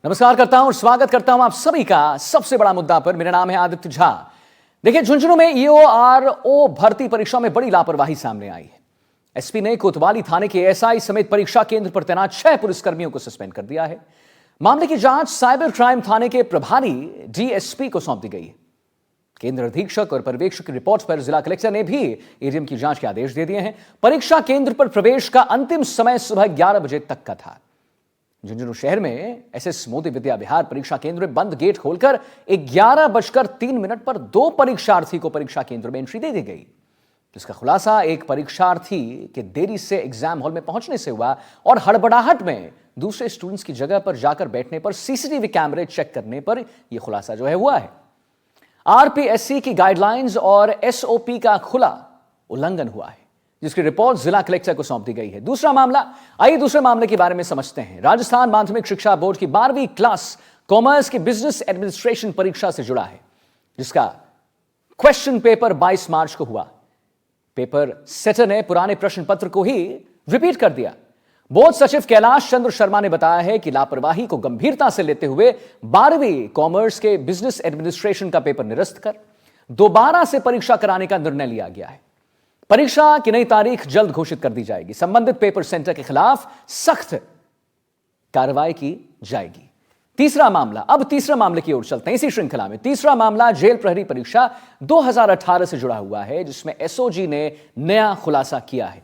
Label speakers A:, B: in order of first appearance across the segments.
A: नमस्कार करता हूं और स्वागत करता हूं आप सभी का सबसे बड़ा मुद्दा पर। मेरा नाम है आदित्य झा। देखिए, झुंझुनू में ईओआरओ भर्ती परीक्षा में बड़ी लापरवाही सामने आई है। एसपी ने कोतवाली थाने के एसआई समेत परीक्षा केंद्र पर तैनात 6 पुलिसकर्मियों को सस्पेंड कर दिया है। मामले की जांच साइबर क्राइम थाने के प्रभारी डीएसपी को सौंप दी गई है। केंद्र अधीक्षक और पर्यवेक्षक की रिपोर्ट पर जिला कलेक्टर ने भी ईवीएम की जांच के आदेश दे दिए हैं। परीक्षा केंद्र पर प्रवेश का अंतिम समय सुबह 11 बजे तक का था। झुंझुनू शहर में एसएस मोदी विद्या विहार परीक्षा केंद्र में बंद गेट खोलकर 11:03 पर 2 परीक्षार्थी को परीक्षा केंद्र में एंट्री दे दी गई, जिसका खुलासा एक परीक्षार्थी के देरी से एग्जाम हॉल में पहुंचने से हुआ और हड़बड़ाहट में दूसरे स्टूडेंट्स की जगह पर जाकर बैठने पर सीसीटीवी कैमरे चेक करने पर यह खुलासा जो है हुआ है। आरपीएससी की गाइडलाइंस और एसओपी का खुला उल्लंघन हुआ है, जिसकी रिपोर्ट जिला कलेक्टर को सौंप दी गई है। दूसरा मामला, आइए दूसरे मामले के बारे में समझते हैं। राजस्थान माध्यमिक शिक्षा बोर्ड की 12वीं क्लास कॉमर्स की बिजनेस एडमिनिस्ट्रेशन परीक्षा से जुड़ा है, जिसका क्वेश्चन पेपर 22 मार्च को हुआ। पेपर सेटर ने पुराने प्रश्न पत्र को ही रिपीट कर दिया। बोर्ड सचिव कैलाश चंद्र शर्मा ने बताया है कि लापरवाही को गंभीरता से लेते हुए 12वीं कॉमर्स के बिजनेस एडमिनिस्ट्रेशन का पेपर निरस्त कर दोबारा से परीक्षा कराने का निर्णय लिया गया है। परीक्षा की नई तारीख जल्द घोषित कर दी जाएगी। संबंधित पेपर सेंटर के खिलाफ सख्त कार्रवाई की जाएगी। तीसरा मामला, अब तीसरे मामले की ओर चलते हैं इसी श्रृंखला में। तीसरा मामला जेल प्रहरी परीक्षा 2018 से जुड़ा हुआ है, जिसमें एसओजी ने नया खुलासा किया है।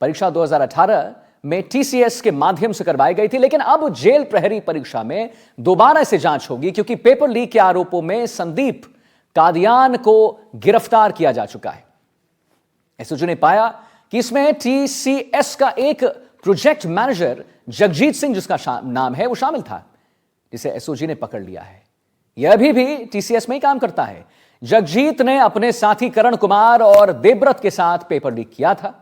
A: परीक्षा 2018 में टीसीएस के माध्यम से करवाई गई थी, लेकिन अब जेल प्रहरी परीक्षा में दोबारा से जांच होगी, क्योंकि पेपर लीक के आरोपों में संदीप कादियान को गिरफ्तार किया जा चुका है। एसओजी ने पाया कि इसमें टीसीएस का एक प्रोजेक्ट मैनेजर जगजीत सिंह, जिसका नाम है, वो शामिल था, जिसे एसओजी ने पकड़ लिया है। यह अभी भी टीसीएस में ही काम करता है। जगजीत ने अपने साथी करण कुमार और देवव्रत के साथ पेपर लीक किया था।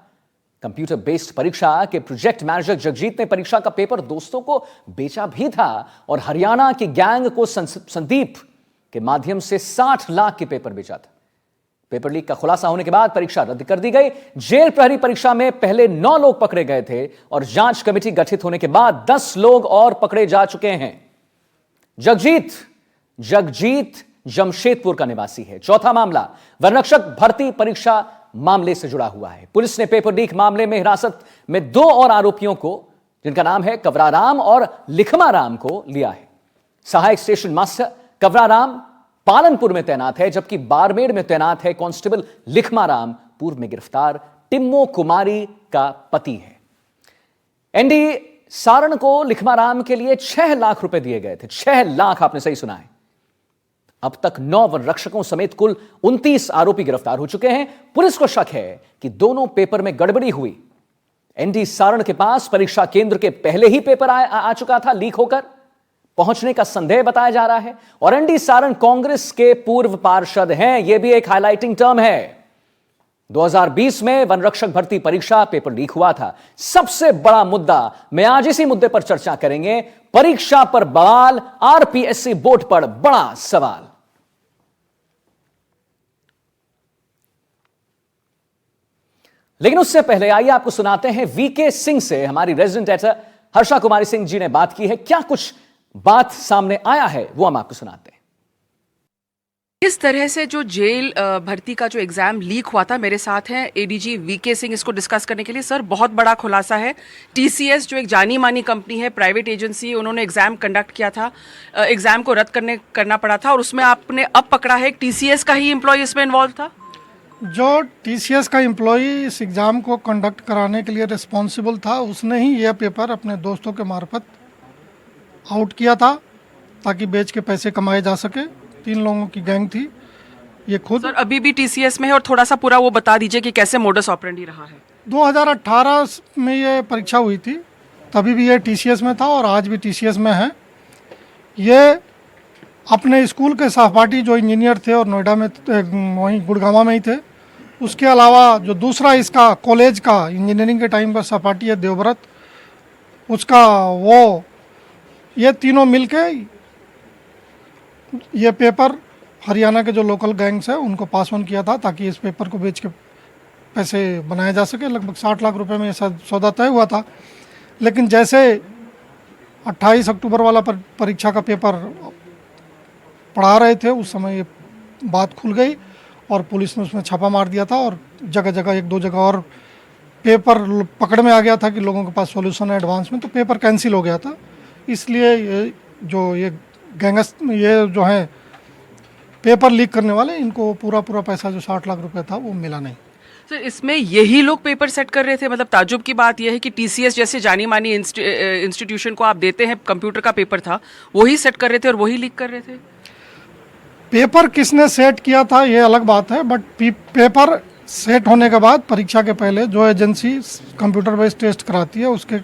A: कंप्यूटर बेस्ड परीक्षा के प्रोजेक्ट मैनेजर जगजीत ने परीक्षा का पेपर दोस्तों को बेचा भी था और हरियाणा की गैंग को संदीप के माध्यम से 60 लाख के पेपर बेचा था। पेपर लीक का खुलासा होने के बाद परीक्षा रद्द कर दी गई। जेल प्रहरी परीक्षा में पहले 9 लोग पकड़े गए थे और जांच कमेटी गठित होने के बाद 10 लोग और पकड़े जा चुके हैं। जगजीत जमशेदपुर का निवासी है। चौथा मामला वनरक्षक भर्ती परीक्षा मामले से जुड़ा हुआ है। पुलिस ने पेपर लीक मामले में हिरासत में 2 और आरोपियों को, जिनका नाम है कवराराम और लिखमाराम, को लिया है। सहायक स्टेशन मास्टर कवराराम पालनपुर में तैनात है, जबकि बाड़मेर में तैनात है कांस्टेबल लिखमाराम, पूर्व में गिरफ्तार टिम्मो कुमारी का पति है। एनडी सारण को लिखमाराम के लिए 6 लाख रुपए दिए गए थे। 6 लाख, आपने सही सुना है। अब तक 9 वन रक्षकों समेत कुल 29 आरोपी गिरफ्तार हो चुके हैं। पुलिस को शक है कि दोनों पेपर में गड़बड़ी हुई। एनडी सारण के पास परीक्षा केंद्र के पहले ही पेपर आ चुका था लीक होकर पहुंचने का संदेह बताया जा रहा है। और एनडी सारण कांग्रेस के पूर्व पार्षद हैं, यह भी एक हाइलाइटिंग टर्म है। 2020 में वनरक्षक भर्ती परीक्षा पेपर लीक हुआ था। सबसे बड़ा मुद्दा, मैं आज इसी मुद्दे पर चर्चा करेंगे। परीक्षा पर बवाल, आरपीएससी बोर्ड पर बड़ा सवाल। लेकिन उससे पहले आइए आपको सुनाते हैं वीके सिंह से। हमारी रेजिडेंट एडिटर हर्षा कुमारी सिंह जी ने बात की है। क्या कुछ बात सामने आया है वो हम आपको सुनाते हैं।
B: इस तरह से जो जेल भर्ती का जो एग्जाम लीक हुआ था, मेरे साथ हैं एडीजी वीके सिंह इसको डिस्कस करने के लिए। सर, बहुत बड़ा खुलासा है। टीसीएस जो एक जानी मानी कंपनी है, प्राइवेट एजेंसी, उन्होंने एग्जाम कंडक्ट किया था, एग्जाम को रद्द करना पड़ा था, और उसमें आपने अब पकड़ा है टीसीएस का ही एम्प्लॉय इसमें इन्वॉल्व था।
C: जो टीसीएस का एम्प्लॉय इस एग्ज़ाम को कंडक्ट कराने के लिए रिस्पॉन्सिबल था, उसने ही यह पेपर अपने दोस्तों के मार्फत आउट किया था ताकि बेच के पैसे कमाए जा सके। 3 लोगों की गैंग थी ये खुद।
B: सर, अभी भी टीसीएस में है, और थोड़ा सा पूरा वो बता दीजिए कि कैसे मोडस ऑपरेंडी रहा है।
C: 2018 में ये परीक्षा हुई थी, तभी भी ये टीसीएस में था और आज भी टीसीएस में है। ये अपने स्कूल के सहपाठी जो इंजीनियर थे और नोएडा में वहीं गुड़गांव में ही थे, उसके अलावा जो दूसरा इसका कॉलेज का इंजीनियरिंग के टाइम का सहपाठी है देवव्रत, उसका वो, ये तीनों मिलके ये पेपर हरियाणा के जो लोकल गैंग्स है उनको पास ऑन किया था ताकि इस पेपर को बेच के पैसे बनाया जा सके। लगभग 60 लाख रुपए में ऐसा सौदा तय हुआ था। लेकिन जैसे 28 अक्टूबर वाला परीक्षा का पेपर पढ़ा रहे थे, उस समय ये बात खुल गई और पुलिस ने उसमें छापा मार दिया था और जगह जगह 1-2 जगह और पेपर पकड़ में आ गया था कि लोगों के पास सॉल्यूशन है एडवांस में, तो पेपर कैंसिल हो गया था। इसलिए ये जो है पेपर लीक करने वाले, इनको पूरा पैसा जो 60 लाख रुपए था वो मिला नहीं।
B: सर इसमें यही लोग पेपर सेट कर रहे थे? मतलब ताज्जुब की बात यह है कि टीसीएस जैसे जानी मानी इंस्टीट्यूशन को आप देते हैं, कंप्यूटर का पेपर था, वही सेट कर रहे थे और वही लीक कर रहे थे?
C: पेपर किसने सेट किया था ये अलग बात है, बट पेपर सेट होने के बाद परीक्षा के पहले जो एजेंसी कंप्यूटर बेस्ड टेस्ट कराती है उसके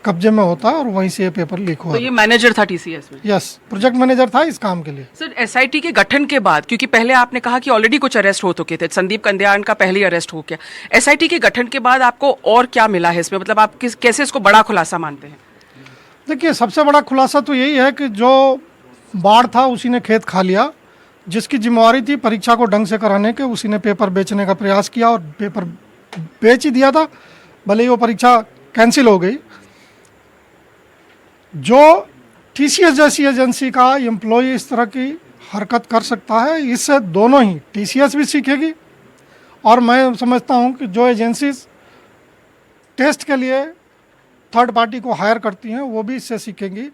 C: कब्जे में होता है और वहीं से ये पेपर लीक हुआ।
B: तो ये मैनेजर था टीसीएस में?
C: यस, प्रोजेक्ट मैनेजर था इस काम के लिए।
B: सर एसआईटी के गठन के बाद, क्योंकि पहले आपने कहा कि ऑलरेडी कुछ अरेस्ट हो चुके थे, संदीप कंदियान का पहले ही अरेस्ट हो गया, एसआईटी के गठन के बाद आपको और क्या मिला है इसमें? मतलब आप कैसे इसको बड़ा खुलासा मानते हैं?
C: देखिए, सबसे बड़ा खुलासा तो यही है कि जो बाढ़ था उसी ने खेत खा लिया, जिसकी जिम्मेवारी थी परीक्षा को ढंग से कराने के, उसी ने पेपर बेचने का प्रयास किया और पेपर बेच ही दिया था, भले ही वो परीक्षा कैंसिल हो गई। जो टीसीएस जैसी एजेंसी का एम्प्लॉय इस तरह की हरकत कर सकता है, इससे दोनों ही टीसीएस भी सीखेगी और मैं समझता हूं कि जो एजेंसीज टेस्ट के लिए थर्ड पार्टी को हायर करती हैं वो भी इससे सीखेंगी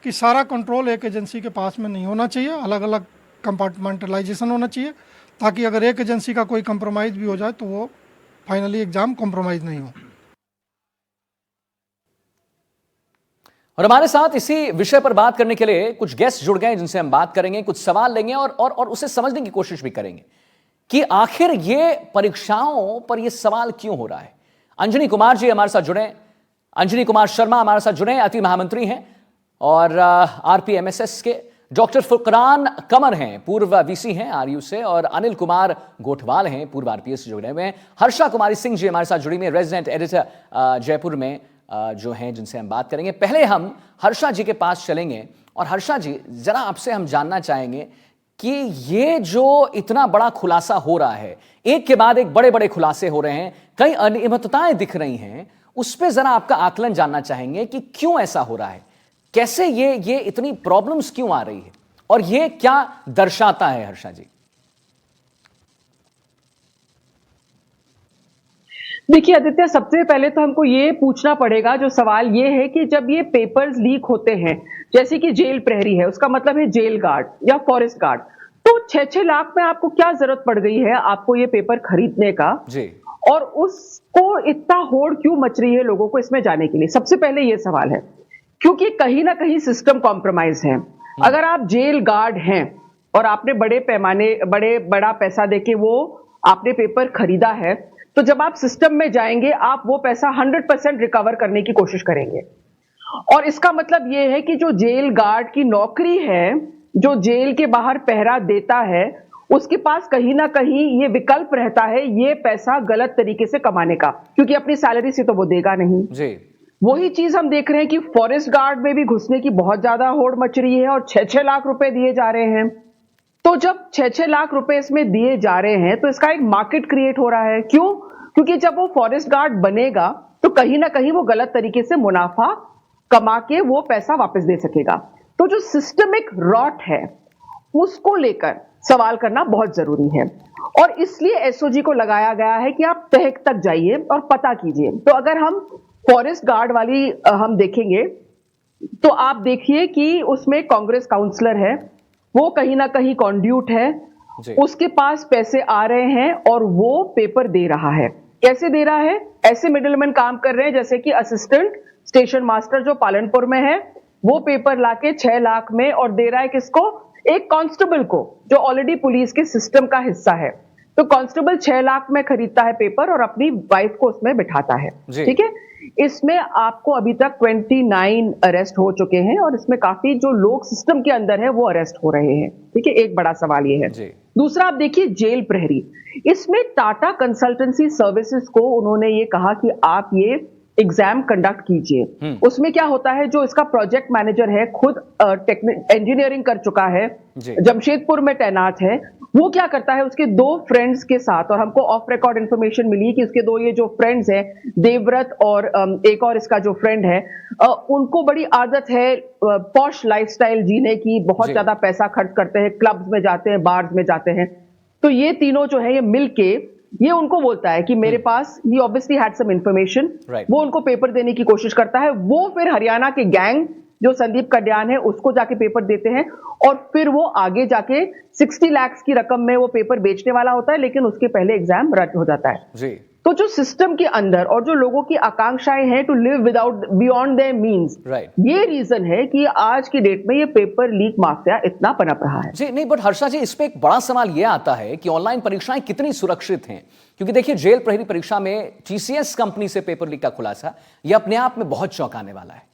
C: कि सारा कंट्रोल एक एजेंसी के पास में नहीं होना चाहिए, अलग अलग कंपार्टमेंटलाइजेशन होना चाहिए, ताकि अगर एक एजेंसी का कोई कंप्रोमाइज़ भी हो जाए तो वो फाइनली एग्ज़ाम कंप्रोमाइज़ नहीं हो।
A: और हमारे साथ इसी विषय पर बात करने के लिए कुछ गेस्ट जुड़ गए जिनसे हम बात करेंगे, कुछ सवाल लेंगे और उसे समझने की कोशिश भी करेंगे कि आखिर ये परीक्षाओं पर ये सवाल क्यों हो रहा है। अंजनी कुमार जी हमारे साथ जुड़े, अंजनी कुमार शर्मा हमारे साथ जुड़े, अति महामंत्री हैं और आरपीएमएसएस के। डॉक्टर फुरकान कमर हैं, पूर्व वीसी हैं आरयू से, और अनिल कुमार गोठवाल हैं, पूर्व आरपीएस से जुड़े हुए हैं। हर्षा कुमारी सिंह जी हमारे साथ जुड़ी हुई हैं, रेजिडेंट एडिटर जयपुर में जो हैं, जिनसे हम बात करेंगे। पहले हम हर्षा जी के पास चलेंगे और हर्षा जी, जरा आपसे हम जानना चाहेंगे कि ये जो इतना बड़ा खुलासा हो रहा है, एक के बाद एक बड़े बड़े खुलासे हो रहे हैं, कई अनियमितताएं दिख रही हैं, उस पर जरा आपका आकलन जानना चाहेंगे कि क्यों ऐसा हो रहा है, कैसे ये इतनी प्रॉब्लम्स क्यों आ रही है और ये क्या दर्शाता है। हर्षा जी,
D: देखिए आदित्य, सबसे पहले तो हमको ये पूछना पड़ेगा, जो सवाल ये है कि जब ये पेपर्स लीक होते हैं, जैसे कि जेल प्रहरी है, उसका मतलब है जेल गार्ड या फॉरेस्ट गार्ड, तो 6-6 लाख में आपको क्या जरूरत पड़ गई है आपको ये पेपर खरीदने का
A: जी,
D: और उसको इतना होड़ क्यों मच रही है लोगों को इसमें जाने के लिए? सबसे पहले ये सवाल है, क्योंकि कहीं ना कहीं सिस्टम कॉम्प्रोमाइज है। अगर आप जेल गार्ड हैं और आपने बड़ा पैसा देके वो आपने पेपर खरीदा है, तो जब आप सिस्टम में जाएंगे आप वो पैसा 100% रिकवर करने की कोशिश करेंगे। और इसका मतलब ये है कि जो जेल गार्ड की नौकरी है, जो जेल के बाहर पहरा देता है, उसके पास कहीं ना कहीं ये विकल्प रहता है ये पैसा गलत तरीके से कमाने का, क्योंकि अपनी सैलरी से तो वो देगा नहीं
A: जी।
D: वही चीज हम देख रहे हैं कि फॉरेस्ट गार्ड में भी घुसने की बहुत ज्यादा होड़ मच रही है और 6-6 लाख रुपए दिए जा रहे हैं। तो जब 6-6 लाख रुपए इसमें दिए जा रहे हैं तो इसका एक मार्केट क्रिएट हो रहा है। क्यों? क्योंकि जब वो फॉरेस्ट गार्ड बनेगा तो कहीं ना कहीं वो गलत तरीके से मुनाफा कमा के वो पैसा वापस दे सकेगा। तो जो सिस्टमिक रॉट है उसको लेकर सवाल करना बहुत जरूरी है और इसलिए एसओजी को लगाया गया है कि आप तह तक जाइए और पता कीजिए। तो अगर हम फॉरेस्ट गार्ड वाली हम देखेंगे तो आप देखिए कि उसमें कांग्रेस काउंसलर है, वो कहीं ना कहीं कॉन्ड्यूट है, उसके पास पैसे आ रहे हैं और वो पेपर दे रहा है। कैसे दे रहा है? ऐसे मिडिलमैन काम कर रहे हैं जैसे कि असिस्टेंट स्टेशन मास्टर जो पालनपुर में है, वो पेपर लाके 6 लाख में और दे रहा है किसको? एक कांस्टेबल को, जो ऑलरेडी पुलिस के सिस्टम का हिस्सा है। तो कांस्टेबल 6 लाख में खरीदता है पेपर और अपनी वाइफ को उसमें बिठाता है। ठीक है, इसमें आपको अभी तक 29 अरेस्ट हो चुके हैं और इसमें काफी जो लोग सिस्टम के अंदर है वो अरेस्ट हो रहे हैं। ठीक है, एक बड़ा सवाल ये है। दूसरा आप देखिए जेल प्रहरी, इसमें टाटा कंसल्टेंसी सर्विसेज को उन्होंने ये कहा कि आप ये एग्जाम कंडक्ट कीजिए। उसमें क्या होता है, जो इसका प्रोजेक्ट मैनेजर है खुद इंजीनियरिंग कर चुका है, जमशेदपुर में तैनात है वो क्या करता है, उसके दो फ्रेंड्स के साथ, और हमको ऑफ रिकॉर्ड इंफॉर्मेशन मिली कि उसके दो ये जो फ्रेंड्स हैं, देवव्रत और एक और इसका जो फ्रेंड है, उनको बड़ी आदत है पॉश लाइफस्टाइल जीने की, बहुत
A: जी।
D: ज्यादा पैसा खर्च करते हैं, क्लब्स में जाते हैं, बार्स में जाते हैं। तो ये तीनों जो है ये मिलके ये उनको बोलता है कि मेरे पास, he obviously had some information,
A: Right.
D: वो उनको पेपर देने की कोशिश करता है। वो फिर हरियाणा के गैंग जो संदीप कल्याण है उसको जाके पेपर देते हैं, और फिर वो आगे जाके 60 लाख की रकम में वो पेपर बेचने वाला होता है, लेकिन उसके पहले एग्जाम रद्द हो जाता है।
A: जी।
D: तो जो सिस्टम के अंदर और जो लोगों की आकांक्षाएं हैं to live without beyond their means,
A: Right.
D: ये रीजन है कि आज की डेट में ये पेपर लीक माफिया इतना पनप रहा है।
A: जी नहीं, बट हर्षा जी, इस पे एक बड़ा सवाल यह आता है कि ऑनलाइन परीक्षाएं कितनी सुरक्षित हैं, क्योंकि देखिए जेल प्रहरी परीक्षा में टीसीएस कंपनी से पेपर लीक का खुलासा यह अपने आप में बहुत चौंकाने वाला है।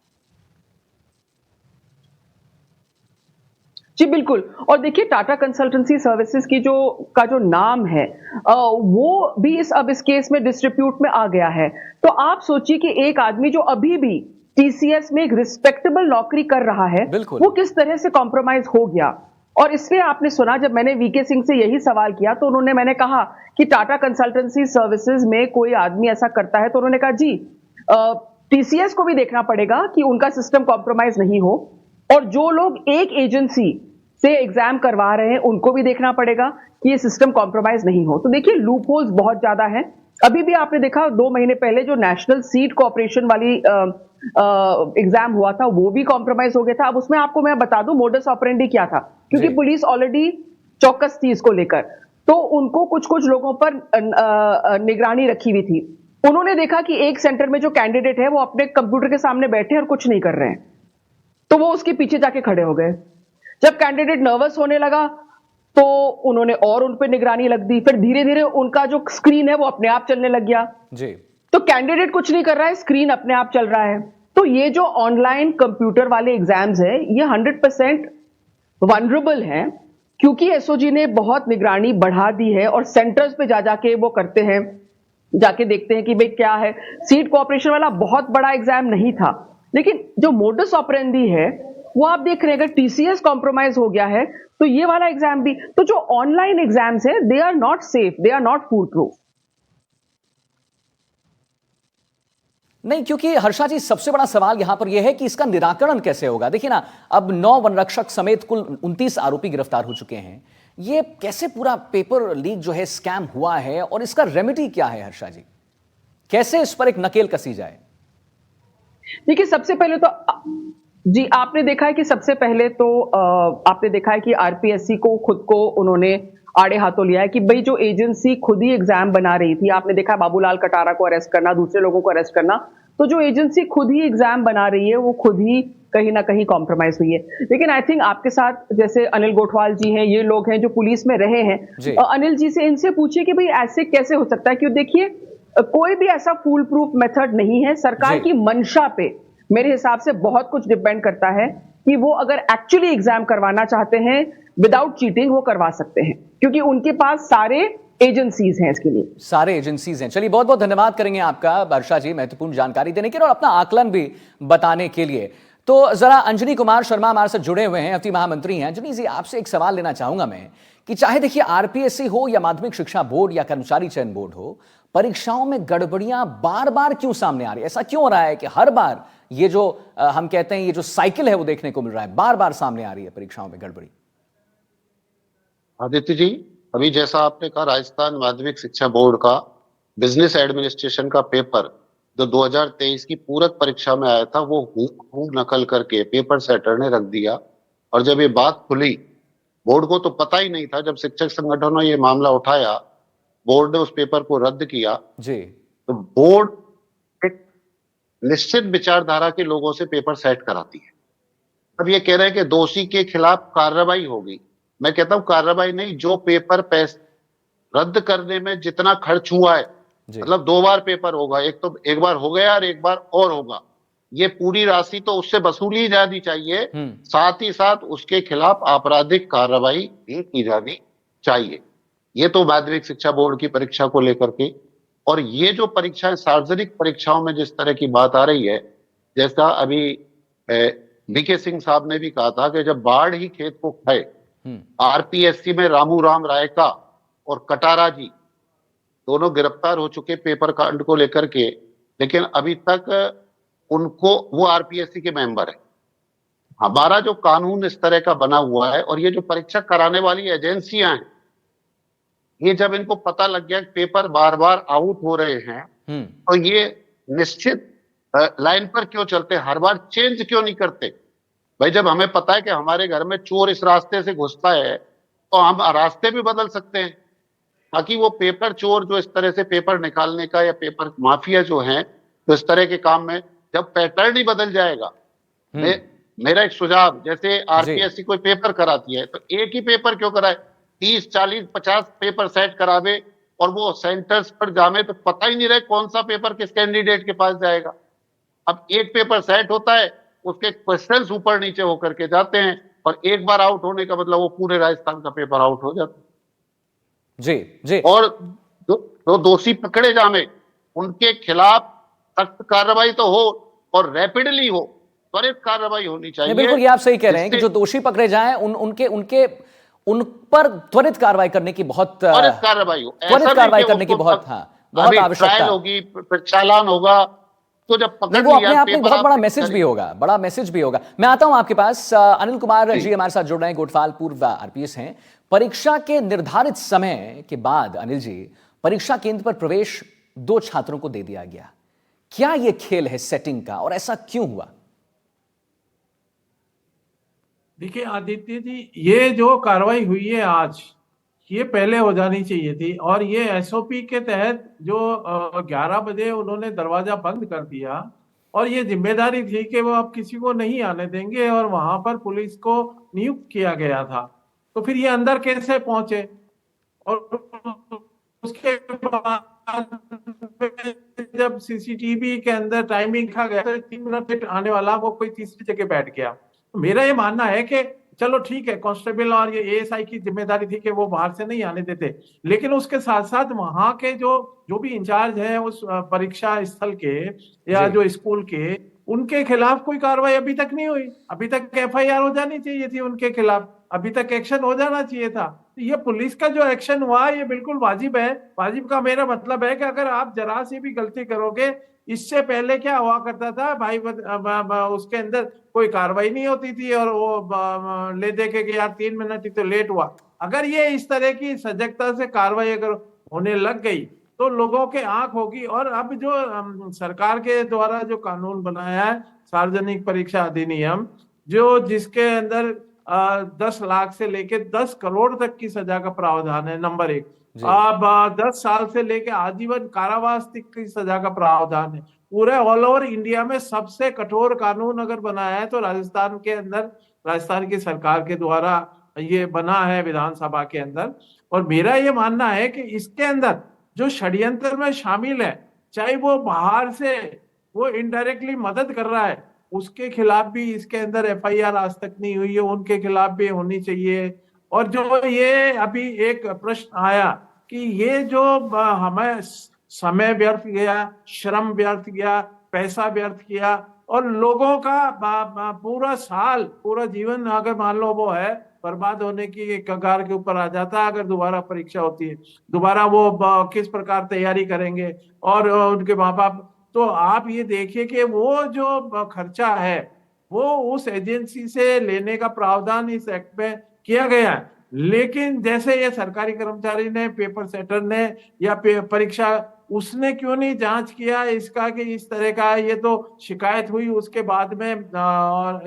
D: जी बिल्कुल। और देखिए टाटा कंसल्टेंसी सर्विसेज की जो नाम है, वो भी अब इस केस में डिस्ट्रीब्यूट में आ गया है। तो आप सोचिए कि एक आदमी जो अभी भी टीसीएस में एक रिस्पेक्टेबल नौकरी कर रहा है,
A: बिल्कुल।
D: वो किस तरह से कॉम्प्रोमाइज हो गया। और इसलिए आपने सुना, जब मैंने वीके सिंह से यही सवाल किया तो मैंने कहा कि टाटा कंसल्टेंसी सर्विसेज में कोई आदमी ऐसा करता है, तो उन्होंने कहा जी टीसीएस को भी देखना पड़ेगा कि उनका सिस्टम कॉम्प्रोमाइज नहीं हो, और जो लोग एक एजेंसी से एग्जाम करवा रहे हैं उनको भी देखना पड़ेगा कि ये सिस्टम कॉम्प्रोमाइज नहीं हो। तो देखिए लूप होल्स बहुत ज्यादा हैं। अभी भी आपने देखा 2 महीने पहले जो नेशनल सीट कोऑपरेशन वाली एग्जाम हुआ था, वो भी कॉम्प्रोमाइज हो गया था। अब उसमें आपको मैं बता दूं मोडस ऑपरेंडी क्या था, क्योंकि
A: जी।
D: पुलिस ऑलरेडी चौकस थी इसको लेकर, तो उनको कुछ कुछ लोगों पर निगरानी रखी हुई थी। उन्होंने देखा कि एक सेंटर में जो कैंडिडेट है वो अपने कंप्यूटर के सामने बैठे और कुछ नहीं कर रहे हैं, तो वो उसके पीछे जाके खड़े हो गए। जब कैंडिडेट नर्वस होने लगा तो उन्होंने और उन पर निगरानी लग दी, फिर धीरे धीरे उनका जो स्क्रीन है वो अपने आप चलने लग गया।
A: जी।
D: तो कैंडिडेट कुछ नहीं कर रहा है, स्क्रीन अपने आप चल रहा है। तो ये जो ऑनलाइन कंप्यूटर वाले एग्जाम्स है ये 100% वनरेबल हैं, क्योंकि एसओजी ने बहुत निगरानी बढ़ा दी है और सेंटर्स पे जा जाके वो करते हैं, जाके देखते हैं कि भाई क्या है। सीट कोऑपरेशन वाला बहुत बड़ा एग्जाम नहीं था, लेकिन जो मोडस ऑपरेंडी है वो आप देख रहे हैं, अगर टीसीएस कॉम्प्रोमाइज हो गया है तो ये वाला एग्जाम भी। तो जो ऑनलाइन एग्जाम्स है they are not safe, they are not foolproof.
A: नहीं, क्योंकि हर्षा जी सबसे बड़ा सवाल यहां पर यह है कि इसका निराकरण कैसे होगा। देखिए ना, अब 9 वनरक्षक समेत कुल 29 आरोपी गिरफ्तार हो चुके हैं। ये कैसे पूरा पेपर लीक जो है स्कैम हुआ है, और इसका रेमेडी क्या है हर्षा जी, कैसे इस पर एक नकेल कसी जाए?
D: देखिए सबसे पहले तो जी आपने देखा है कि सबसे पहले तो आपने देखा है कि आरपीएससी को खुद को उन्होंने आड़े हाथों लिया है कि भाई जो एजेंसी खुद ही एग्जाम बना रही थी, आपने देखा बाबूलाल कटारा को अरेस्ट करना, दूसरे लोगों को अरेस्ट करना, तो जो एजेंसी खुद ही एग्जाम बना रही है वो खुद ही कहीं ना कहीं कॉम्प्रोमाइज हुई है। लेकिन आई थिंक आपके साथ जैसे अनिल गोठवाल जी हैं, ये लोग हैं जो पुलिस में रहे हैं, अनिल जी से इनसे पूछिए कि भाई ऐसे कैसे हो सकता है। क्यों, देखिए कोई भी ऐसा फूल प्रूफ मेथड नहीं है। सरकार की मंशा पे मेरे हिसाब से बहुत कुछ डिपेंड करता है कि वो अगर एक्चुअली एग्जाम करवाना चाहते हैं विदाउट चीटिंग वो करवा सकते हैं, क्योंकि उनके पास सारे एजेंसीज हैं इसके लिए,
A: सारे एजेंसीज हैं। चलिए बहुत बहुत धन्यवाद करेंगे आपका वर्षा जी, महत्वपूर्ण जानकारी देने के लिए और अपना आकलन भी बताने के लिए। तो जरा अंजनी कुमार शर्मा हमारे साथ जुड़े हुए हैं, अति महामंत्री हैं। अंजनी जी, आपसे एक सवाल लेना चाहूंगा मैं कि चाहे देखिए आरपीएससी हो या माध्यमिक शिक्षा बोर्ड या कर्मचारी चयन बोर्ड हो, परीक्षाओं में गड़बड़ियां बार बार क्यों सामने आ रही है? ऐसा क्यों हो रहा है कि हर बार ये जो हम कहते हैं ये जो साइकिल है वो देखने को मिल रहा है, बार बार सामने आ रही है परीक्षाओं में गड़बड़ी?
E: आदित्य जी, अभी जैसा आपने कहा, राजस्थान माध्यमिक शिक्षा बोर्ड का बिजनेस एडमिनिस्ट्रेशन का पेपर जो 2023 की पूरक परीक्षा में आया था वो हूबहू नकल करके पेपर सेटर ने रख दिया। और जब ये बात खुली, बोर्ड को तो पता ही नहीं था। जब शिक्षक संगठनों ने ये मामला उठाया, बोर्ड ने उस पेपर को रद्द किया
A: जी।
E: तो बोर्ड एक निश्चित विचारधारा के लोगों से पेपर सेट कराती है। अब ये कह रहे हैं कि दोषी के खिलाफ कार्रवाई होगी। मैं कहता हूं कार्रवाई नहीं, जो पेपर पैसे रद्द करने में जितना खर्च हुआ है, मतलब 2 बार पेपर होगा, एक बार हो गया और एक बार और होगा, ये पूरी राशि तो उससे वसूली जानी चाहिए, साथ ही साथ उसके खिलाफ आपराधिक कार्रवाई भी की जानी चाहिए। ये तो माध्यमिक शिक्षा बोर्ड की परीक्षा को लेकर के। और ये जो परीक्षाएं, सार्वजनिक परीक्षाओं में जिस तरह की बात आ रही है, जैसा अभी वीके सिंह साहब ने भी कहा था कि जब बाढ़ ही खेत को खाए आरपीएससी में रामू राम रायका और कटारा जी दोनों गिरफ्तार हो चुके पेपर कांड को लेकर के, लेकिन अभी तक उनको, वो आरपीएससी के मेंबर है। हमारा जो कानून इस तरह का बना हुआ है, और ये जो परीक्षा कराने वाली एजेंसियां हैं, ये जब इनको पता लग गया कि पेपर बार बार आउट हो रहे हैं, तो ये निश्चित लाइन पर क्यों चलते, हर बार चेंज क्यों नहीं करते? भाई जब हमें पता है कि हमारे घर में चोर इस रास्ते से घुसता है, तो हम रास्ते भी बदल सकते हैं, ताकि वो पेपर चोर जो इस तरह से पेपर निकालने का, या पेपर माफिया जो हैं, तो इस तरह के काम में जब पैटर्न ही बदल जाएगा। मेरा एक सुझाव, जैसे आरपीएससी कोई पेपर कराती है, तो एक ही पेपर क्यों कराए, 30, 40, 50 पेपर सेट करावे, और वो सेंटर्स पर जामे तो पता ही नहीं रहे कौन सा पेपर किस कैंडिडेट के पास जाएगा। अब एक पेपर सेट होता है, उसके क्वेश्चंस ऊपर नीचे होकर के जाते हैं, और एक बार आउट होने का मतलब वो पूरे राजस्थान का पेपर आउट हो जाता है।
A: जी जी।
E: और जो दोषी पकड़े जामे, उनके खिलाफ सख्त कार्रवाई तो हो, और रैपिडली हो, त्वरित कार्रवाई होनी चाहिए।
A: बिल्कुल, ये आप सही कह रहे हैं कि जो दोषी पकड़े जाएं उन पर त्वरित कार्रवाई करने की बहुत
E: त्वरित कार्रवाई हो,
A: त्वरित कार्रवाई करने की बहुत आवश्यकता
E: होगी, फिर चालान होगा, तो जब पकड़
A: वो अपने
E: लिया,
A: आप में बहुत बड़ा मैसेज भी होगा, बड़ा मैसेज भी होगा। मैं आता हूं आपके पास, अनिल कुमार जी हमारे साथ जुड़ रहे हैं, गोठवाल पूर्व आरपीएस हैं। परीक्षा के निर्धारित समय के बाद अनिल जी, परीक्षा केंद्र पर प्रवेश 2 छात्रों को दे दिया गया। क्या यह खेल है सेटिंग का, और ऐसा क्यों हुआ?
F: देखिए आदित्य जी, ये जो कार्रवाई हुई है आज, ये पहले हो जानी चाहिए थी। और ये एसओपी के तहत जो 11 बजे उन्होंने दरवाजा बंद कर दिया, और ये जिम्मेदारी थी कि वो अब किसी को नहीं आने देंगे, और वहां पर पुलिस को नियुक्त किया गया था। तो फिर ये अंदर कैसे पहुंचे? और उसके बाद जब सीसीटीवी के अंदर टाइमिंग लिखा गया, तो 3 मिनट लेट आने वाला वो कोई तीसरी जगह बैठ गया। मेरा ये मानना है कि चलो ठीक है, कांस्टेबल और ये एएसआई की जिम्मेदारी थी कि वो बाहर से नहीं आने देते, लेकिन उसके साथ साथ वहां के जो भी इंचार्ज है उस परीक्षा स्थल के या जो स्कूल के, उनके खिलाफ कोई कार्रवाई अभी तक नहीं हुई। अभी तक एफआईआर हो जानी चाहिए थी उनके खिलाफ, अभी तक एक्शन हो जाना चाहिए था। तो ये पुलिस का जो एक्शन हुआ, ये बिल्कुल वाजिब है। वाजिब का मेरा मतलब है कि अगर आप जरा सी भी गलती करोगे, इससे पहले क्या हुआ करता था भाई, उसके अंदर कोई कार्रवाई नहीं होती थी, और वो ले दे के यार 3 मिनट ही तो लेट हुआ। अगर ये इस तरह की सजगता से कार्रवाई अगर होने लग गई, तो लोगों के आंख होगी। और अब जो सरकार के द्वारा जो कानून बनाया है, सार्वजनिक परीक्षा अधिनियम, जिसके अंदर 10 लाख से लेके 10 करोड़ तक की सजा का प्रावधान है, नंबर 1। अब 10 साल से लेके आजीवन कारावास तक की सजा का प्रावधान है। पूरे ऑल ओवर इंडिया में सबसे कठोर कानून अगर बनाया है तो राजस्थान के अंदर, राजस्थान की सरकार के द्वारा ये बना है विधानसभा के अंदर। और मेरा ये मानना है कि इसके अंदर जो षड्यंत्र में शामिल है, चाहे वो बाहर से वो इनडायरेक्टली मदद कर रहा है, उसके खिलाफ भी इसके अंदर एफआईआर आज तक नहीं हुई है, उनके खिलाफ भी होनी चाहिए। और जो ये अभी एक प्रश्न आया कि ये जो हमें समय व्यर्थ गया, श्रम व्यर्थ गया, पैसा व्यर्थ किया, और लोगों का पूरा साल, पूरा जीवन अगर मान लो वो है बर्बाद होने की कगार के ऊपर आ जाता है। अगर दोबारा परीक्षा होती है, दोबारा वो किस प्रकार तैयारी करेंगे, और उनके माँ बाप, तो आप ये देखिए कि वो जो खर्चा है वो उस एजेंसी से लेने का प्रावधान इस एक्ट में किया गया है। लेकिन जैसे ये सरकारी कर्मचारी ने, पेपर सेटर ने, या परीक्षा, उसने क्यों नहीं जांच किया इसका कि इस तरह का, ये तो शिकायत हुई उसके बाद में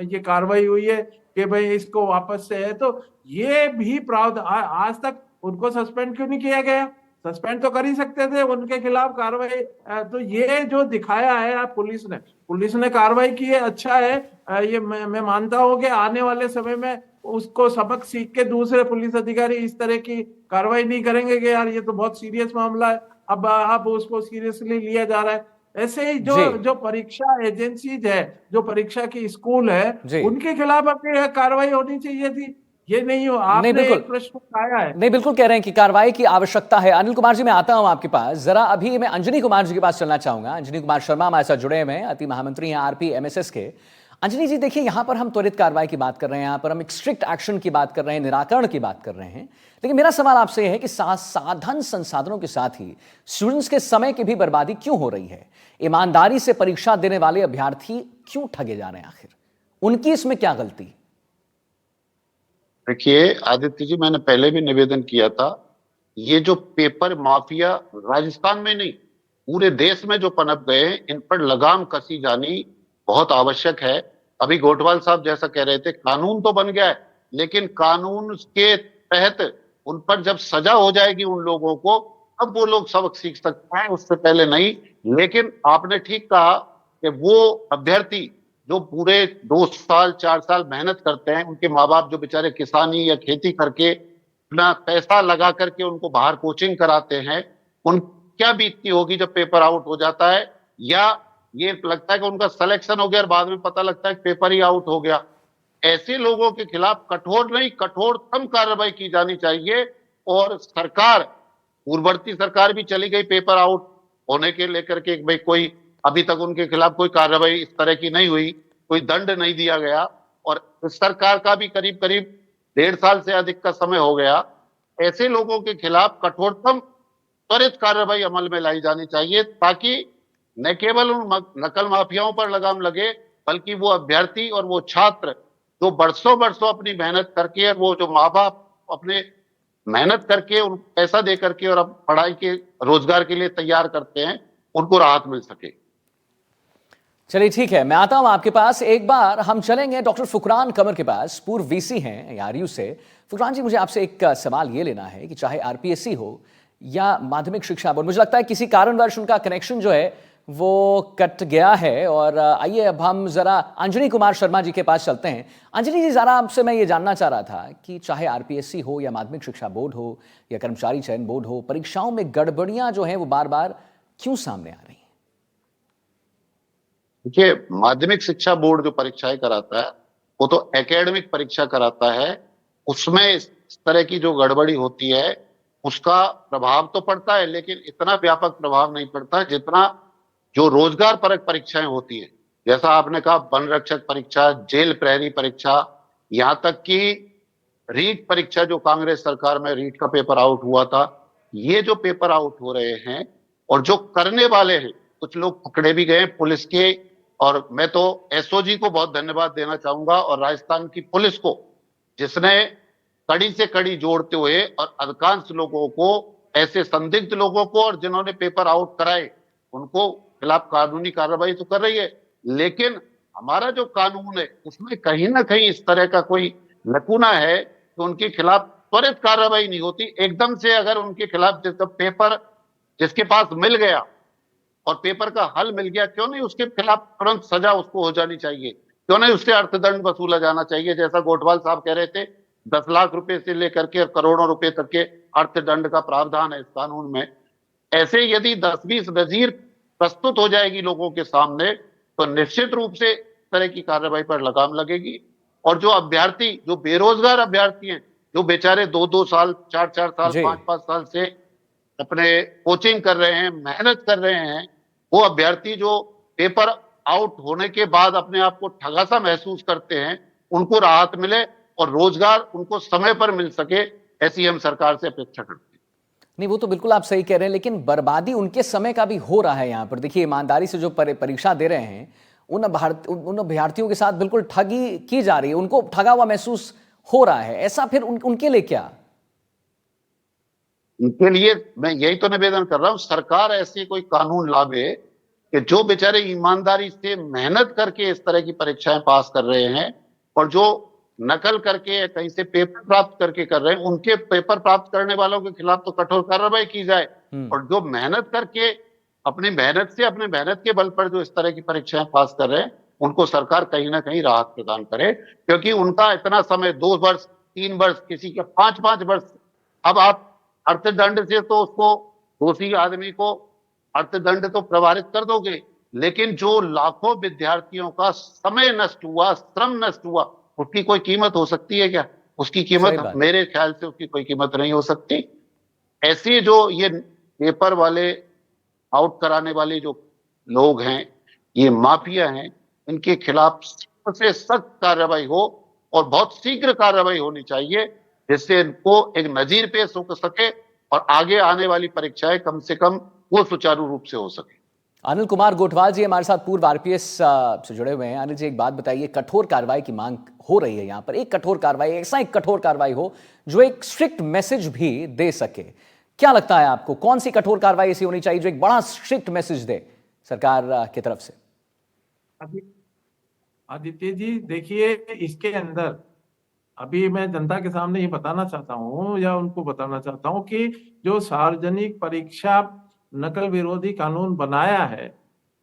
F: ये कार्रवाई हुई है कि भाई इसको वापस से है। तो ये भी प्रावधान आज तक उनको सस्पेंड क्यों नहीं किया गया? सस्पेंड तो कर ही सकते थे, उनके खिलाफ कार्रवाई। तो ये जो दिखाया है पुलिस ने कार्रवाई की है, अच्छा है। ये मैं मानता हूँ कि आने वाले समय में उसको सबक सीख के दूसरे पुलिस अधिकारी इस तरह की कार्रवाई नहीं करेंगे कि यार ये तो बहुत सीरियस मामला है, अब उसको सीरियसली लिया जा रहा है। ऐसे ही जो परीक्षा एजेंसीज है, जो परीक्षा की स्कूल है, उनके खिलाफ अपनी कार्रवाई होनी चाहिए थी। ये नहीं हो, आपने एक प्रश्न उठाया है।
A: नहीं, बिल्कुल कह रहे हैं कि कार्रवाई की आवश्यकता है। अनिल कुमार जी, मैं आता हूं आपके पास। जरा अभी मैं अंजनी कुमार जी के पास चलना चाहूंगा। अंजनी कुमार शर्मा हमारे साथ जुड़े हुए हैं, अति महामंत्री हैं आरपीएमएसएस के। अंजलि जी देखिए, यहां पर हम त्वरित कार्रवाई की बात कर रहे हैं, यहां पर हम एक स्ट्रिक्ट एक्शन की बात कर रहे हैं, निराकरण की बात कर रहे हैं, लेकिन मेरा सवाल आपसे यह है कि साधन संसाधनों के साथ ही स्टूडेंट्स के समय की भी बर्बादी क्यों हो रही है? ईमानदारी से परीक्षा देने वाले अभ्यर्थी क्यों ठगे जा रहे हैं? आखिर उनकी इसमें क्या गलती?
E: देखिए आदित्य जी, मैंने पहले भी निवेदन किया था, ये जो पेपर माफिया राजस्थान में नहीं पूरे देश में जो पनप गए हैं, इन पर लगाम कसी जानी बहुत आवश्यक है। अभी गोटवाल साहब जैसा कह रहे थे, कानून तो बन गया है, लेकिन कानून के तहत उन पर जब सजा हो जाएगी उन लोगों को, अब वो लोग सबक सीख सकते हैं, उससे पहले नहीं। लेकिन आपने ठीक कहा कि वो अभ्यर्थी जो पूरे 2 साल 4 साल मेहनत करते हैं, उनके माँ बाप जो बेचारे किसानी या खेती करके अपना पैसा लगा करके उनको बाहर कोचिंग कराते हैं, उन क्या बीतती होगी जब पेपर आउट हो जाता है, या ये लगता है कि उनका सिलेक्शन हो गया और बाद में पता लगता है कि पेपर ही आउट हो गया। ऐसे लोगों के खिलाफ कठोर नहीं कठोरतम कार्रवाई की जानी चाहिए। और सरकार, पूर्ववर्ती सरकार भी चली गई पेपर आउट होने के लेकर के, भाई कोई अभी तक उनके खिलाफ कोई कार्रवाई इस तरह की नहीं हुई, कोई दंड नहीं दिया गया। और इस सरकार का भी करीब करीब 1.5 साल से अधिक का समय हो गया। ऐसे लोगों के खिलाफ कठोरतम त्वरित कार्रवाई अमल में लाई जानी चाहिए, ताकि न केवल उन नकल माफियाओं पर लगाम लगे, बल्कि वो अभ्यर्थी और वो छात्र जो बरसों बरसों अपनी मेहनत करके, वो जो माँ बाप अपने मेहनत करके उन पैसा दे करके और अब पढ़ाई के रोजगार के लिए तैयार करते हैं, उनको राहत मिल सके।
A: चलिए ठीक है, मैं आता हूं आपके पास। एक बार हम चलेंगे डॉक्टर फुकरान कमर के पास, पूर्व वीसी हैं आरयू से। फुकरान जी, मुझे आपसे एक सवाल ये लेना है कि चाहे आरपीएससी हो या माध्यमिक शिक्षा बोर्ड, मुझे लगता है किसी कारणवश उनका कनेक्शन जो है वो कट गया है। और आइए अब हम जरा अंजनी कुमार शर्मा जी के पास चलते हैं। अंजनी जी, जरा आपसे मैं ये जानना चाह रहा था कि चाहे आरपीएससी हो या माध्यमिक शिक्षा बोर्ड हो या कर्मचारी चयन बोर्ड हो, परीक्षाओं में गड़बड़ियां जो हैं वो बार बार क्यों सामने आ रही हैं?
E: देखिए, माध्यमिक शिक्षा बोर्ड जो परीक्षाएं कराता है, वो तो एकेडमिक परीक्षा कराता है। उसमें इस तरह की जो गड़बड़ी होती है उसका प्रभाव तो पड़ता है, लेकिन इतना व्यापक प्रभाव नहीं पड़ता जितना जो रोजगार परक परीक्षाएं होती है। जैसा आपने कहा, वन रक्षक परीक्षा, जेल प्रहरी परीक्षा, यहां तक कि रीट परीक्षा, जो कांग्रेस सरकार में रीट का पेपर आउट हुआ था, ये जो पेपर आउट हो रहे हैं और जो करने वाले हैं, कुछ लोग पकड़े भी गए पुलिस के। और मैं तो एसओजी को बहुत धन्यवाद देना चाहूंगा और राजस्थान की पुलिस को, जिसने कड़ी से कड़ी जोड़ते हुए और अधिकांश लोगों को, ऐसे संदिग्ध लोगों को और जिन्होंने पेपर आउट कराए, उनको खिलाफ कानूनी कार्रवाई तो कर रही है। लेकिन हमारा जो कानून है उसमें कहीं ना कहीं इस तरह का कोई लकूना है कि उनके खिलाफ त्वरित कार्रवाई नहीं होती। एकदम से अगर उनके खिलाफ पेपर जिसके पास मिल गया और पेपर का हल मिल गया, क्यों नहीं उसके खिलाफ तुरंत सजा उसको हो जानी चाहिए? क्यों नहीं उससे अर्थदंड वसूला जाना चाहिए? जैसा गोटवाल साहब कह रहे थे, 10 लाख रुपए से लेकर के करोड़ों रुपए तक के अर्थदंड का प्रावधान है इस कानून में। ऐसे यदि 10-20 नजीर प्रस्तुत हो जाएगी लोगों के सामने, तो निश्चित रूप से इस तरह की कार्रवाई पर लगाम लगेगी। और जो अभ्यर्थी, जो बेरोजगार अभ्यर्थी हैं, जो बेचारे 2-2 साल 4-4 साल
A: जी।
E: 5-5 साल से अपने कोचिंग कर रहे हैं, मेहनत कर रहे हैं, वो अभ्यर्थी जो पेपर आउट होने के बाद अपने आप को ठगा सा महसूस करते हैं, उनको राहत मिले और रोजगार उनको समय पर मिल सके, ऐसी हम सरकार से अपेक्षा करते हैं।
A: नहीं, वो तो बिल्कुल आप सही कह रहे हैं, लेकिन बर्बादी उनके समय का भी हो रहा है यहाँ पर। देखिए, ईमानदारी से जो परीक्षा दे रहे हैं, उन अभ्यर्थियों के साथ बिल्कुल ठगी की जा रही है, उनको ठगा हुआ महसूस हो रहा है। ऐसा फिर उनके लिए क्या?
E: इनके लिए मैं यही तो निवेदन कर रहा हूं, सरकार ऐसे कोई कानून लावे कि जो बेचारे ईमानदारी से मेहनत करके इस तरह की परीक्षाएं पास कर रहे हैं और जो नकल करके कहीं से पेपर प्राप्त करके कर रहे हैं, उनके पेपर प्राप्त करने वालों के खिलाफ तो कठोर कार्रवाई की जाए। और जो मेहनत करके अपनी मेहनत से, अपने मेहनत के बल पर जो इस तरह की परीक्षाएं पास कर रहे हैं, उनको सरकार कहीं ना कहीं राहत प्रदान करे। क्योंकि उनका इतना समय, 2 वर्ष 3 वर्ष, किसी के 5-5 वर्ष, अब आप अर्थदंड से तो उसको, दोषी आदमी को अर्थदंड तो प्रभावित कर दोगे, लेकिन जो लाखों विद्यार्थियों का समय नष्ट हुआ, श्रम नष्ट हुआ, उसकी कोई कीमत हो सकती है क्या? उसकी कीमत, मेरे ख्याल से उसकी कोई कीमत नहीं हो सकती। ऐसे जो ये पेपर वाले आउट कराने वाले जो लोग हैं, ये माफिया हैं, इनके खिलाफ सख्त से सख्त कार्रवाई हो और बहुत शीघ्र कार्रवाई होनी चाहिए, जिससे इनको एक नजीर पेश हो सके और आगे आने वाली परीक्षाएं कम से कम वो सुचारू रूप से हो सके।
A: अनिल कुमार गोठवाल जी हमारे साथ पूर्व आरपीएस से जुड़े हुए हैं। अनिल जी, एक बात बताइए, कठोर कार्रवाई की मांग हो रही है यहाँ पर, एक कठोर कार्रवाई, ऐसा एक कठोर कार्रवाई हो जो एक स्ट्रिक्ट मैसेज भी दे सके। क्या लगता है आपको, कौन सी कठोर कार्रवाई ऐसी होनी चाहिए जो एक बड़ा स्ट्रिक्ट मैसेज दे सरकार की तरफ से?
F: आदित्य जी देखिए, इसके अंदर अभी मैं जनता के सामने ये बताना चाहता हूँ या उनको बताना चाहता हूँ कि जो सार्वजनिक परीक्षा नकल विरोधी कानून बनाया है,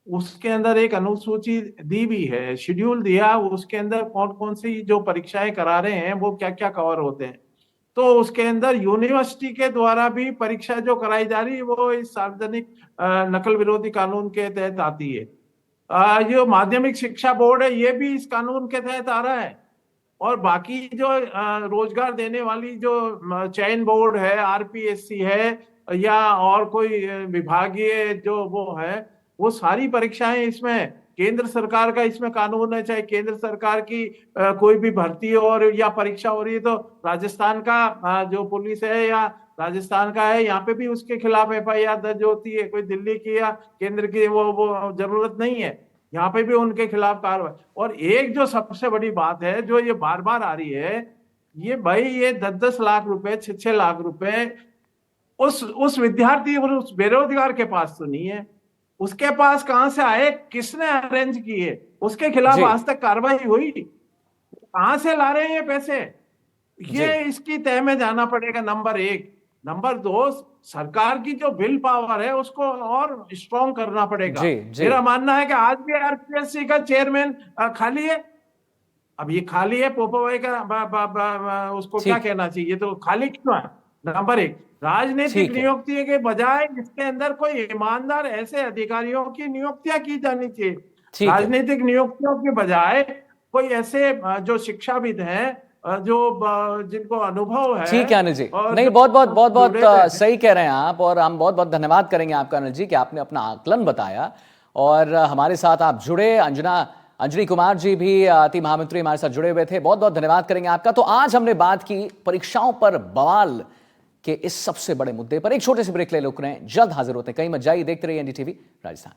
F: उसके अंदर एक अनुसूची दी भी है, शेड्यूल दिया, उसके अंदर कौन कौन सी जो परीक्षाएं करा रहे हैं वो क्या क्या कवर होते हैं। तो उसके अंदर यूनिवर्सिटी के द्वारा भी परीक्षा जो कराई जा रही है वो इस सार्वजनिक नकल विरोधी कानून के तहत आती है। जो माध्यमिक शिक्षा बोर्ड है ये भी इस कानून के तहत आ रहा है, और बाकी जो रोजगार देने वाली जो चयन बोर्ड है, आरपीएससी है या और कोई विभागीय जो वो है, वो सारी परीक्षाएं इसमें केंद्र सरकार का इसमें कानून है। चाहे केंद्र सरकार की कोई भी भर्ती और या परीक्षा हो रही है तो राजस्थान का जो पुलिस है या राजस्थान का है, यहाँ पे भी उसके खिलाफ एफआईआर दर्ज होती है। कोई दिल्ली की या केंद्र की वो जरूरत नहीं है, यहाँ पे भी उनके खिलाफ कार्रवाई। और एक जो सबसे बड़ी बात है जो ये बार बार आ रही है, ये भाई ये 10-10 लाख रुपए, 6-6 लाख रुपए उस विद्यार्थी और उस बेरोजगार के पास तो नहीं है। उसके पास कहां से आए, किसने अरेंज किए, उसके खिलाफ आज तक कार्रवाई हुई? कहां से ला रहे हैं ये पैसे? ये इसकी तह में जाना पड़ेगा, नंबर एक। नंबर दो, सरकार की जो विल पावर है उसको और स्ट्रॉन्ग करना पड़ेगा। मेरा मानना है कि आज भी आरपीएससी का चेयरमैन खाली है। अब ये खाली है, पोपो भाई का उसको क्या कहना चाहिए, तो खाली क्यों है? नंबर एक, राजनीतिक नियुक्ति के बजाय इसके अंदर कोई ईमानदार ऐसे अधिकारियों की नियुक्तियां की जानी चाहिए। राजनीतिक नियुक्तियों के बजाय कोई ऐसे जो शिक्षाविद हैं, जो जिनको अनुभव है।
A: ठीक है अनिल जी, नहीं बहुत सही कह रहे हैं आप, और हम बहुत बहुत धन्यवाद करेंगे आपका अनिल जी कि आपने अपना आकलन बताया और हमारे साथ आप जुड़े। अंजनी कुमार जी भी अति महामंत्री हमारे साथ जुड़े हुए थे, बहुत बहुत धन्यवाद करेंगे आपका। तो आज हमने बात की परीक्षाओं पर बवाल के इस सबसे बड़े मुद्दे पर। एक छोटे से ब्रेक ले रुक रहे हैं, जल्द हाजिर होते हैं, कहीं मत जाइए, देखते रहिए एनडीटीवी राजस्थान।